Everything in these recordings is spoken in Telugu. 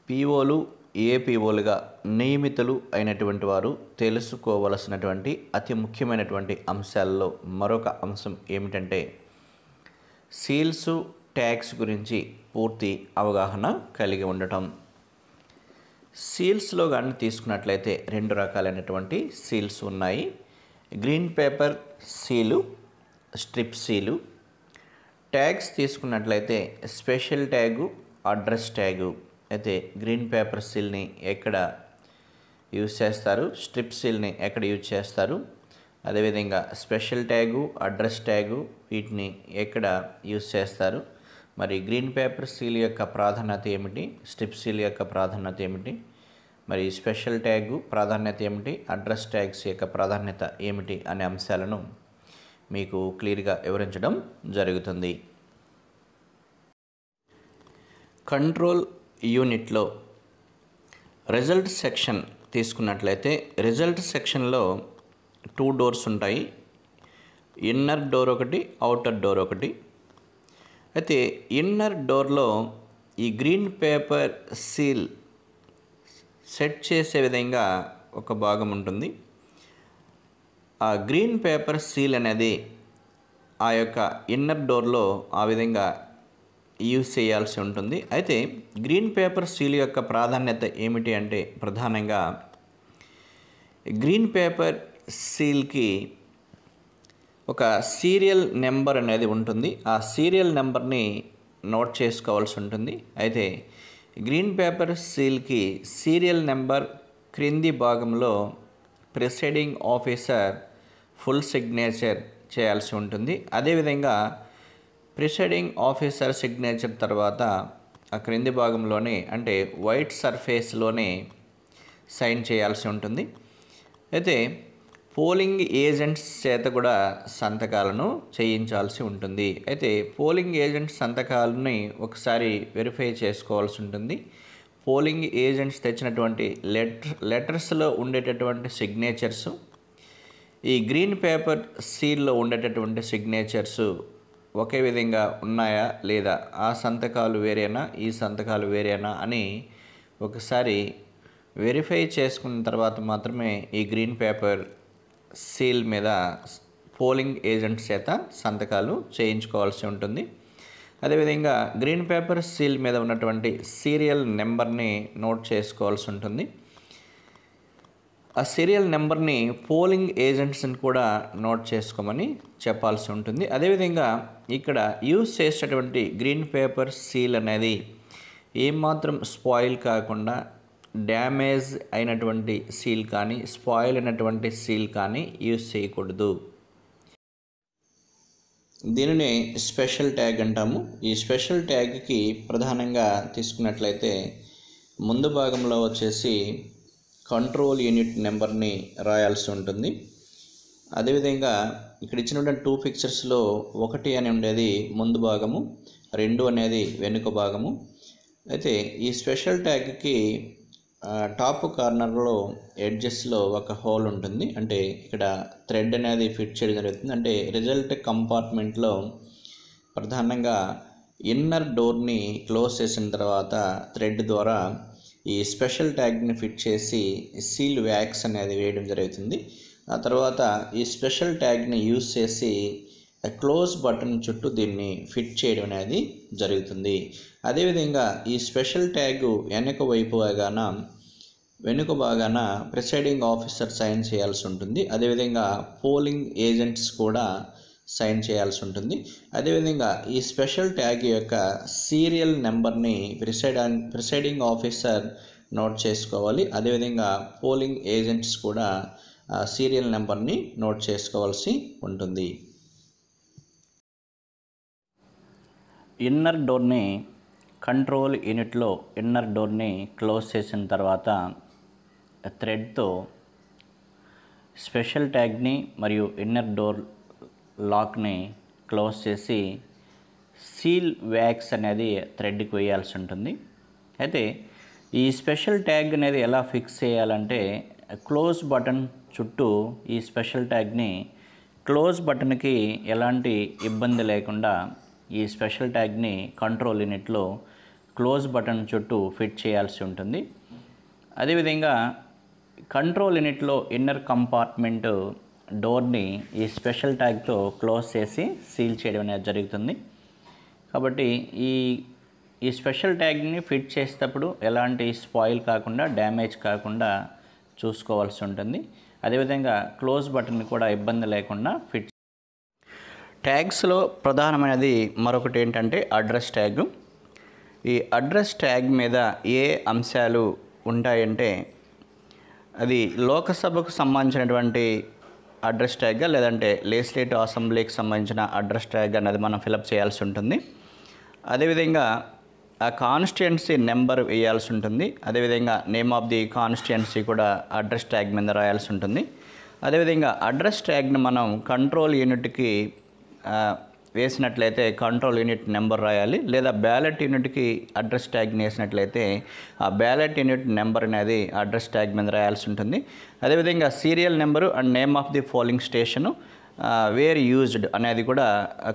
పీఓలు ఏపీఓలుగా నియమితులు అయినటువంటి వారు తెలుసుకోవలసినటువంటి అతి ముఖ్యమైనటువంటి అంశాల్లో మరొక అంశం ఏమిటంటే సీల్స్ ట్యాగ్స్ గురించి పూర్తి అవగాహన కలిగి ఉండటం. సీల్స్లో కానీ తీసుకున్నట్లయితే రెండు రకాలైనటువంటి సీల్స్ ఉన్నాయి. Green paper seal, strip seal. Tags తీసుకున్నట్లయితే స్పెషల్ ట్యాగు, అడ్రస్ ట్యాగు. అయితే గ్రీన్ పేపర్ సీల్ని ఎక్కడ యూజ్ చేస్తారు, స్ట్రిప్ సీల్ని ఎక్కడ యూజ్ చేస్తారు, అదేవిధంగా స్పెషల్ ట్యాగు, అడ్రస్ ట్యాగు వీటిని ఎక్కడ యూజ్ చేస్తారు, మరి గ్రీన్ పేపర్ సీల్ యొక్క ప్రాధాన్యత ఏమిటి, స్ట్రిప్ సీల్ యొక్క ప్రాధాన్యత ఏమిటి, మరి స్పెషల్ ట్యాగు ప్రాధాన్యత ఏమిటి, అడ్రస్ ట్యాగ్స్ యొక్క ప్రాధాన్యత ఏమిటి అనే అంశాలను మీకు క్లియర్గా వివరించడం జరుగుతుంది. కంట్రోల్ యూనిట్లో రిజల్ట్ సెక్షన్ తీసుకున్నట్లయితే రిజల్ట్ సెక్షన్లో 2 డోర్స్ ఉంటాయి. ఇన్నర్ డోర్ ఒకటి, అవుటర్ డోర్ ఒకటి. అయితే ఇన్నర్ డోర్లో ఈ గ్రీన్ పేపర్ సీల్ సెట్ చేసే విధంగా ఒక భాగం ఉంటుంది. ఆ గ్రీన్ పేపర్ సీల్ అనేది ఆ యొక్క ఇన్నర్ డోర్లో ఆ విధంగా యూజ్ చేయాల్సి ఉంటుంది. అయితే గ్రీన్ పేపర్ సీల్ యొక్క ప్రాధాన్యత ఏమిటి అంటే ప్రధానంగా గ్రీన్ పేపర్ సీల్కి ఒక సీరియల్ నెంబర్ అనేది ఉంటుంది. ఆ సీరియల్ నెంబర్ని నోట్ చేసుకోవాల్సి ఉంటుంది. అయితే గ్రీన్ పేపర్ సీల్కి సీరియల్ నెంబర్ క్రింది భాగంలో ప్రిసైడింగ్ ఆఫీసర్ ఫుల్ సిగ్నేచర్ చేయాల్సి ఉంటుంది. అదేవిధంగా ప్రిసైడింగ్ ఆఫీసర్ సిగ్నేచర్ తర్వాత ఆ క్రింది భాగంలోనే అంటే వైట్ సర్ఫేస్లోనే సైన్ చేయాల్సి ఉంటుంది. అయితే పోలింగ్ ఏజెంట్స్ చేత కూడా సంతకాలను చేయించాల్సి ఉంటుంది. అయితే పోలింగ్ ఏజెంట్ సంతకాలని ఒకసారి వెరిఫై చేసుకోవాల్సి ఉంటుంది. పోలింగ్ ఏజెంట్స్ తెచ్చినటువంటి లెటర్స్లో ఉండేటటువంటి సిగ్నేచర్సు, ఈ గ్రీన్ పేపర్ సీల్లో ఉండేటటువంటి సిగ్నేచర్సు ఒకే విధంగా ఉన్నాయా లేదా, ఆ సంతకాలు వేరేనా, ఈ సంతకాలు వేరేనా అని ఒకసారి వెరిఫై చేసుకున్న తర్వాత మాత్రమే ఈ గ్రీన్ పేపర్ సీల్ మీద పోలింగ్ ఏజెంట్స్ చేత సంతకాలు చేయించుకోవాల్సి ఉంటుంది. అదేవిధంగా గ్రీన్ పేపర్ సీల్ మీద ఉన్నటువంటి సీరియల్ నెంబర్ని నోట్ చేసుకోవాల్సి ఉంటుంది. ఆ సీరియల్ నెంబర్ని పోలింగ్ ఏజెంట్స్ని కూడా నోట్ చేసుకోమని చెప్పాల్సి ఉంటుంది. అదేవిధంగా ఇక్కడ యూజ్ చేసేటటువంటి గ్రీన్ పేపర్ సీల్ అనేది ఏమాత్రం స్పాయిల్ కాకుండా డ్యామేజ్ అయినటువంటి సీల్ కానీ స్పాయిల్ అయినటువంటి సీల్ కానీ యూజ్ చేయకూడదు. దీనిని స్పెషల్ ట్యాగ్ అంటాము. ఈ స్పెషల్ ట్యాగ్కి ప్రధానంగా తీసుకున్నట్లయితే ముందు భాగంలో వచ్చేసి కంట్రోల్ యూనిట్ నెంబర్ని రాయాల్సి ఉంటుంది. అదేవిధంగా ఇక్కడ ఇచ్చినటువంటి 2 పిక్చర్స్లో 1 అని ఉండేది ముందు భాగము, 2 అనేది వెనుక భాగము. అయితే ఈ స్పెషల్ ట్యాగ్కి టాప్ కార్నర్లో ఎడ్జెస్లో ఒక హోల్ ఉంటుంది. అంటే ఇక్కడ థ్రెడ్ అనేది ఫిట్ చేయడం జరుగుతుంది. అంటే రిజల్ట్ కంపార్ట్మెంట్లో ప్రధానంగా ఇన్నర్ డోర్ని క్లోజ్ చేసిన తర్వాత థ్రెడ్ ద్వారా ఈ స్పెషల్ ట్యాగ్ని ఫిట్ చేసి సీల్ వ్యాక్స్ అనేది వేయడం జరుగుతుంది. ఆ తర్వాత ఈ స్పెషల్ ట్యాగ్ని యూజ్ చేసి క్లోజ్ బటన్ చుట్టూ దీన్ని ఫిట్ చేయడం అనేది జరుగుతుంది. అదేవిధంగా ఈ స్పెషల్ ట్యాగ్ వెనుక భాగాన ప్రిసైడింగ్ ఆఫీసర్ సైన్ చేయాల్సి ఉంటుంది. అదేవిధంగా పోలింగ్ ఏజెంట్స్ కూడా సైన్ చేయాల్సి ఉంటుంది. అదేవిధంగా ఈ స్పెషల్ ట్యాగ్ యొక్క సీరియల్ నెంబర్ని ప్రిసైడింగ్ ఆఫీసర్ నోట్ చేసుకోవాలి. అదేవిధంగా పోలింగ్ ఏజెంట్స్ కూడా సీరియల్ నెంబర్ని నోట్ చేసుకోవాల్సి ఉంటుంది. ఇన్నర్ డోర్ని కంట్రోల్ యూనిట్లో ఇన్నర్ డోర్ని క్లోజ్ చేసిన తర్వాత థ్రెడ్తో స్పెషల్ ట్యాగ్ని మరియు ఇన్నర్ డోర్ లాక్ని క్లోజ్ చేసి సీల్ వ్యాక్స్ అనేది థ్రెడ్కి వేయాల్సి ఉంటుంది. అయితే ఈ స్పెషల్ ట్యాగ్ అనేది ఎలా ఫిక్స్ చేయాలంటే క్లోజ్ బటన్ చుట్టూ ఈ స్పెషల్ ట్యాగ్ని క్లోజ్ బటన్కి ఎలాంటి ఇబ్బంది లేకుండా ఈ స్పెషల్ ట్యాగ్ని కంట్రోల్ యూనిట్లో క్లోజ్ బటన్ చుట్టూ ఫిట్ చేయాల్సి ఉంటుంది. అదేవిధంగా కంట్రోల్ యూనిట్లో ఇన్నర్ కంపార్ట్మెంట్ డోర్ని ఈ స్పెషల్ ట్యాగ్తో క్లోజ్ చేసి సీల్ చేయడం అనేది జరుగుతుంది. కాబట్టి ఈ స్పెషల్ ట్యాగ్ని ఫిట్ చేసేటప్పుడు ఎలాంటి స్పాయిల్ కాకుండా, డ్యామేజ్ కాకుండా చూసుకోవాల్సి ఉంటుంది. అదేవిధంగా క్లోజ్ బటన్ కూడా ఇబ్బంది లేకుండా ఫిట్. ట్యాగ్స్లో ప్రధానమైనది మరొకటి ఏంటంటే అడ్రస్ ట్యాగ్. ఈ అడ్రస్ ట్యాగ్ మీద ఏ అంశాలు ఉంటాయంటే అది లోకసభకు సంబంధించినటువంటి అడ్రస్ ట్యాగ్ లేదంటే లెజిస్లేటివ్ అసెంబ్లీకి సంబంధించిన అడ్రస్ ట్యాగ్ అనేది మనం ఫిలప్ చేయాల్సి ఉంటుంది. అదేవిధంగా ఆ కాన్స్టిట్యుయెన్సీ నెంబర్ వేయాల్సి ఉంటుంది. అదేవిధంగా నేమ్ ఆఫ్ ది కాన్స్టిట్యుయెన్సీ కూడా అడ్రస్ ట్యాగ్ మీద రాయాల్సి ఉంటుంది. అదేవిధంగా అడ్రస్ ట్యాగ్ని మనం కంట్రోల్ యూనిట్కి వేసినట్లయితే కంట్రోల్ యూనిట్ నెంబర్ రాయాలి, లేదా బ్యాలెట్ యూనిట్కి అడ్రస్ ట్యాగ్ని వేసినట్లయితే ఆ బ్యాలెట్ యూనిట్ నెంబర్ అనేది అడ్రస్ ట్యాగ్ మీద రాయాల్సి ఉంటుంది. అదేవిధంగా serial number and name of the polling station where used అనేది కూడా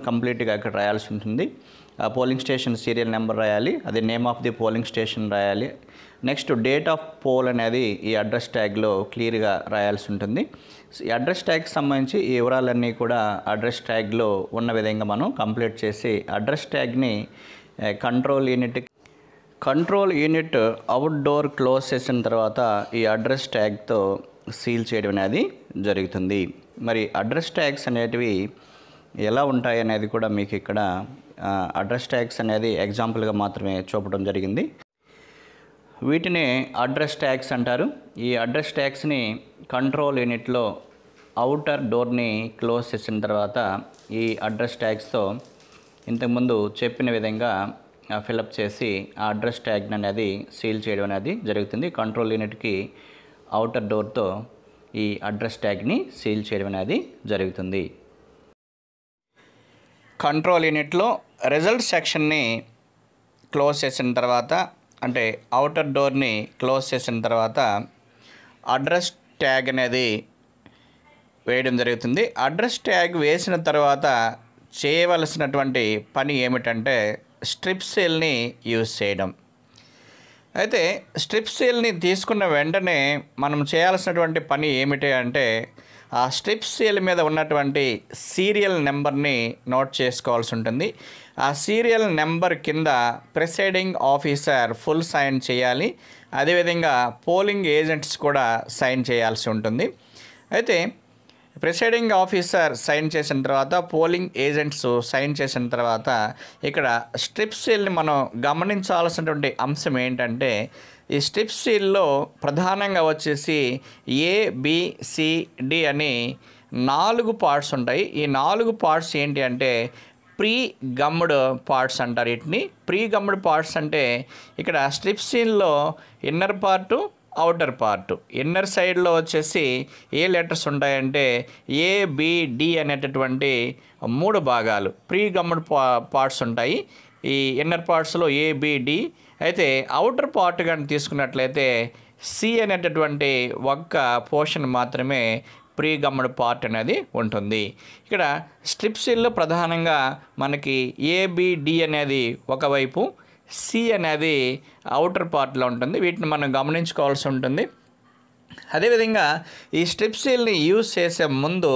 కంప్లీట్గా అక్కడ రాయాల్సి ఉంటుంది. పోలింగ్ స్టేషన్ సీరియల్ నెంబర్ రాయాలి, అది name of the polling station రాయాలి. నెక్స్ట్ డేట్ ఆఫ్ పోల్ అనేది ఈ అడ్రస్ ట్యాగ్లో క్లియర్గా రాయాల్సి ఉంటుంది. ఈ అడ్రస్ ట్యాగ్కి సంబంధించి ఈ వివరాలన్నీ కూడా అడ్రస్ ట్యాగ్లో ఉన్న విధంగా మనం కంప్లీట్ చేసి అడ్రస్ ట్యాగ్ని కంట్రోల్ యూనిట్ అవుట్డోర్ క్లోజ్ చేసిన తర్వాత ఈ అడ్రస్ ట్యాగ్తో సీల్ చేయడం అనేది జరుగుతుంది. మరి అడ్రస్ ట్యాగ్స్ అనేటివి ఎలా ఉంటాయి అనేది కూడా మీకు ఇక్కడ అడ్రస్ ట్యాగ్స్ అనేది ఎగ్జాంపుల్గా మాత్రమే చూపడం జరిగింది. వీటినే అడ్రస్ ట్యాగ్స్ అంటారు. ఈ అడ్రస్ ట్యాగ్స్ని కంట్రోల్ యూనిట్లో అవుటర్ డోర్ని క్లోజ్ చేసిన తర్వాత ఈ అడ్రస్ ట్యాగ్స్తో ఇంతకుముందు చెప్పిన విధంగా ఫిలప్ చేసి ఆ అడ్రస్ ట్యాగ్ అనేది సీల్ చేయడం అనేది జరుగుతుంది. కంట్రోల్ యూనిట్కి అవుటర్ డోర్తో ఈ అడ్రస్ ట్యాగ్ని సీల్ చేయడం అనేది జరుగుతుంది. కంట్రోల్ యూనిట్లో రిజల్ట్ సెక్షన్ని క్లోజ్ చేసిన తర్వాత, అంటే అవుటర్ డోర్ని క్లోజ్ చేసిన తర్వాత అడ్రస్ ట్యాగ్ అనేది వేయడం జరుగుతుంది. అడ్రస్ ట్యాగ్ వేసిన తర్వాత చేయవలసినటువంటి పని ఏమిటంటే స్ట్రిప్ సీల్ని యూజ్ చేయడం. అయితే స్ట్రిప్ సీల్ని తీసుకున్న వెంటనే మనం చేయాల్సినటువంటి పని ఏమిటి అంటే ఆ స్ట్రిప్ సీల్ మీద ఉన్నటువంటి సీరియల్ నెంబర్ని నోట్ చేసుకోవాల్సి ఉంటుంది. ఆ సీరియల్ నెంబర్ కింద ప్రిసైడింగ్ ఆఫీసర్ ఫుల్ సైన్ చేయాలి. అదేవిధంగా పోలింగ్ ఏజెంట్స్ కూడా సైన్ చేయాల్సి ఉంటుంది. అయితే ప్రిసైడింగ్ ఆఫీసర్ సైన్ చేసిన తర్వాత, పోలింగ్ ఏజెంట్స్ సైన్ చేసిన తర్వాత ఇక్కడ స్ట్రిప్ సీల్ని మనం గమనించాల్సినటువంటి అంశం ఏంటంటే ఈ స్ట్రిప్ సీల్లో ప్రధానంగా వచ్చేసి ABCD అని 4 పార్ట్స్ ఉంటాయి. ఈ 4 పార్ట్స్ ఏంటి అంటే ప్రీ గమ్డ్ పార్ట్స్ అంటారు. వీటిని ప్రీ గమ్డ్ పార్ట్స్ అంటే ఇక్కడ స్ట్రిప్ సీల్లో inner part, outer part. Inner సైడ్లో వచ్చేసి ఏ లెటర్స్ ఉంటాయంటే ABD అనేటటువంటి 3 భాగాలు ప్రీ గమ్డ్ పార్ట్స్ ఉంటాయి ఈ ఇన్నర్ పార్ట్స్లో ABD. అయితే అవుటర్ పార్ట్ కానీ తీసుకున్నట్లయితే C అనేటటువంటి ఒక్క పోర్షన్ మాత్రమే ప్రీ గమ్డ్ పార్ట్ అనేది ఉంటుంది. ఇక్కడ స్ట్రిప్ సీల్లో ప్రధానంగా మనకి ABD అనేది ఒకవైపు, C అనేది అవుటర్ పార్ట్లో ఉంటుంది. వీటిని మనం గమనించుకోవాల్సి ఉంటుంది. అదేవిధంగా ఈ స్ట్రిప్ సీల్ని యూజ్ చేసే ముందు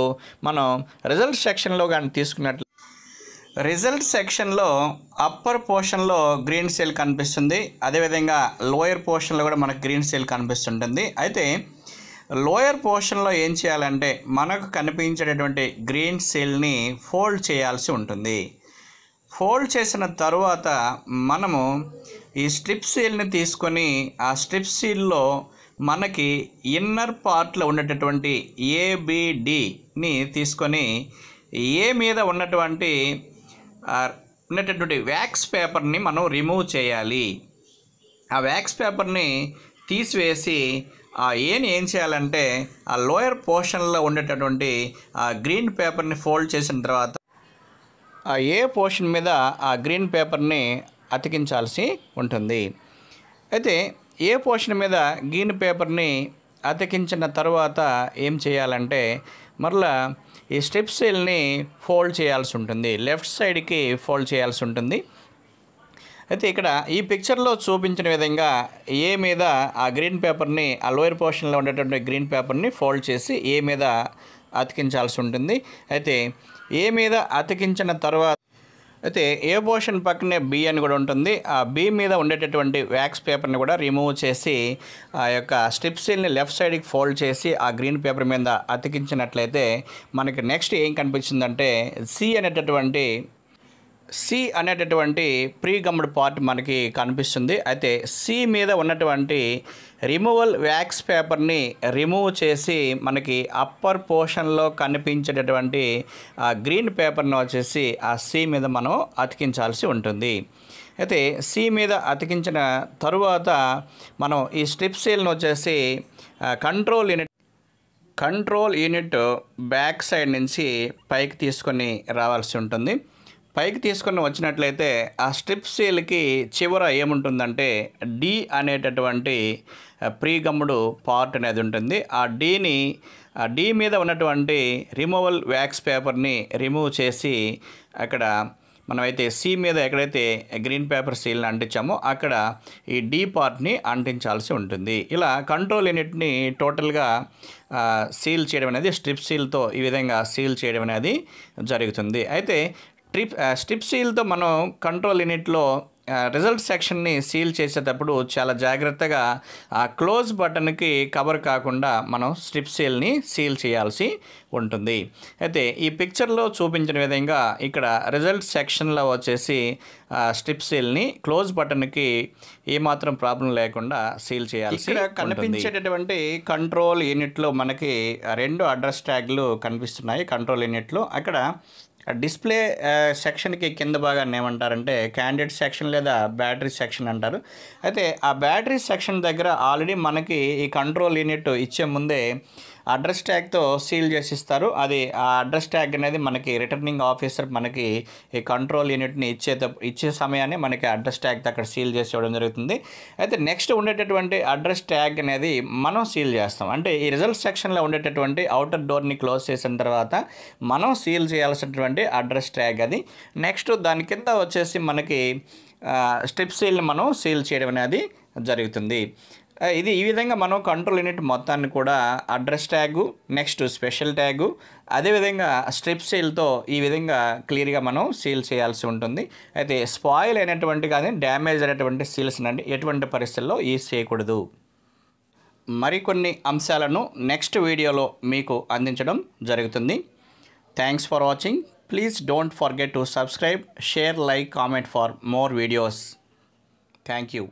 మనం రిజల్ట్ సెక్షన్లో కానీ తీసుకున్నట్లు, రిజల్ట్ సెక్షన్లో అప్పర్ పోర్షన్లో గ్రీన్ సెల్ కనిపిస్తుంది. అదేవిధంగా లోయర్ పోర్షన్లో కూడా మనకు గ్రీన్ సెల్ కనిపిస్తుంటుంది. అయితే లోయర్ పోర్షన్లో ఏం చేయాలంటే మనకు కనిపించేటటువంటి గ్రీన్ సెల్ని ఫోల్డ్ చేయాల్సి ఉంటుంది. ఫోల్డ్ చేసిన తరువాత మనము ఈ స్ట్రిప్ సీల్ని తీసుకొని ఆ స్ట్రిప్ సీల్లో మనకి ఇన్నర్ పార్ట్లో ఉండేటటువంటి ABDని తీసుకొని ఏ మీద ఉన్నటువంటి వ్యాక్స్ పేపర్ని మనం రిమూవ్ చేయాలి. ఆ వ్యాక్స్ పేపర్ని తీసివేసి ఆ ఏని ఏం చేయాలంటే ఆ లోయర్ పోర్షన్లో ఉండేటటువంటి ఆ గ్రీన్ పేపర్ని ఫోల్డ్ చేసిన తర్వాత ఆ ఏ పోర్షన్ మీద ఆ గ్రీన్ పేపర్ని అతికించాల్సి ఉంటుంది. అయితే ఏ పోర్షన్ మీద గ్రీన్ పేపర్ని అతికించిన తర్వాత ఏం చేయాలంటే మరలా ఈ స్ట్రిప్ సీల్ని ఫోల్డ్ చేయాల్సి ఉంటుంది. లెఫ్ట్ సైడ్కి ఫోల్డ్ చేయాల్సి ఉంటుంది. అయితే ఇక్కడ ఈ పిక్చర్లో చూపించిన విధంగా ఏ మీద ఆ గ్రీన్ పేపర్ని, ఆ లోయర్ పోర్షన్లో ఉండేటువంటి గ్రీన్ పేపర్ని ఫోల్డ్ చేసి ఏ మీద అతికించాల్సి ఉంటుంది. అయితే ఏ మీద అతికించిన తర్వాత అయితే ఏ పోర్షన్ పక్కనే బి అని కూడా ఉంటుంది. ఆ బి మీద ఉండేటటువంటి వ్యాక్స్ పేపర్ని కూడా రిమూవ్ చేసి ఆ యొక్క స్ట్రిప్ సీల్ని లెఫ్ట్ సైడ్కి ఫోల్డ్ చేసి ఆ గ్రీన్ పేపర్ మీద అతికించినట్లయితే మనకి నెక్స్ట్ ఏం కనిపించిందంటే సి అనేటటువంటి ప్రీ గమ్డ్ పార్ట్ మనకి కనిపిస్తుంది. అయితే సి మీద ఉన్నటువంటి రిమూవల్ వ్యాక్స్ పేపర్ని రిమూవ్ చేసి మనకి అప్పర్ పోర్షన్లో కనిపించేటటువంటి గ్రీన్ పేపర్ని వచ్చేసి ఆ సి మీద మనం అతికించాల్సి ఉంటుంది. అయితే సి మీద అతికించిన తరువాత మనం ఈ స్ట్రిప్ సీల్ని వచ్చేసి కంట్రోల్ యూనిట్ బ్యాక్ సైడ్ నుంచి పైకి తీసుకొని రావాల్సి ఉంటుంది. పైకి తీసుకొని వచ్చినట్లయితే ఆ స్ట్రిప్ సీల్కి చివర ఏముంటుందంటే డి అనేటటువంటి ప్రీ గమ్డ్ పార్ట్ అనేది ఉంటుంది. ఆ డి మీద ఉన్నటువంటి రిమూవల్ వ్యాక్స్ పేపర్ని రిమూవ్ చేసి అక్కడ మనమైతే సి మీద ఎక్కడైతే గ్రీన్ పేపర్ సీల్ని అంటించామో అక్కడ ఈ డి పార్ట్ని అంటించాల్సి ఉంటుంది. ఇలా కంట్రోల్ యూనిట్ని టోటల్గా సీల్ చేయడం అనేది స్ట్రిప్ సీల్తో ఈ విధంగా సీల్ చేయడం అనేది జరుగుతుంది. అయితే స్ట్రిప్ సీల్తో మనం కంట్రోల్ యూనిట్లో రిజల్ట్ సెక్షన్ని సీల్ చేసేటప్పుడు చాలా జాగ్రత్తగా ఆ క్లోజ్ బటన్కి కవర్ కాకుండా మనం స్ట్రిప్ సీల్ని సీల్ చేయాల్సి ఉంటుంది. అయితే ఈ పిక్చర్లో చూపించిన విధంగా ఇక్కడ రిజల్ట్ సెక్షన్లో వచ్చేసి స్ట్రిప్ సీల్ని క్లోజ్ బటన్కి ఏమాత్రం ప్రాబ్లం లేకుండా సీల్ చేయాలి. ఇక్కడ కనిపించేటటువంటి కంట్రోల్ యూనిట్లో మనకి 2 అడ్రస్ ట్యాగ్లు కనిపిస్తున్నాయి. కంట్రోల్ యూనిట్లో అక్కడ డిస్ప్లే సెక్షన్కి కింద భాగాన్ని ఏమంటారంటే క్యాండిడేట్ సెక్షన్ లేదా బ్యాటరీ సెక్షన్ అంటారు. అయితే ఆ బ్యాటరీ సెక్షన్ దగ్గర ఆల్రెడీ మనకి ఈ కంట్రోల్ యూనిట్ ఇచ్చే ముందే అడ్రస్ ట్యాగ్తో సీల్ చేసి ఇస్తారు. అది ఆ అడ్రస్ ట్యాగ్ అనేది మనకి రిటర్నింగ్ ఆఫీసర్ మనకి ఈ కంట్రోల్ యూనిట్ని ఇచ్చే సమయాన్ని మనకి అడ్రస్ ట్యాగ్తో అక్కడ సీల్ చేసి ఇవ్వడం జరుగుతుంది. అయితే నెక్స్ట్ ఉండేటటువంటి అడ్రస్ ట్యాగ్ అనేది మనం సీల్ చేస్తాం. అంటే ఈ రిజల్ట్ సెక్షన్లో ఉండేటటువంటి అవుటర్ డోర్ని క్లోజ్ చేసిన తర్వాత మనం సీల్ చేయాల్సినటువంటి అడ్రస్ ట్యాగ్ అది. నెక్స్ట్ దాని కింద వచ్చేసి మనకి స్ట్రిప్ సీల్ని మనం సీల్ చేయడం అనేది జరుగుతుంది. ఇది ఈ విధంగా మనం కంట్రోల్ యూనిట్ మొత్తాన్ని కూడా address tag, next special tag, అదేవిధంగా స్ట్రిప్ సీల్తో ఈ విధంగా క్లియర్గా మనం సీల్ చేయాల్సి ఉంటుంది. అయితే స్పాయిల్ అయినటువంటి కానీ డ్యామేజ్ అయినటువంటి సీల్స్ నండి ఎటువంటి పరిస్థితుల్లో యూజ్ చేయకూడదు. మరికొన్ని అంశాలను నెక్స్ట్ వీడియోలో మీకు అందించడం జరుగుతుంది. Thanks for watching. Please don't forget to subscribe, share, like, comment for more videos. Thank you.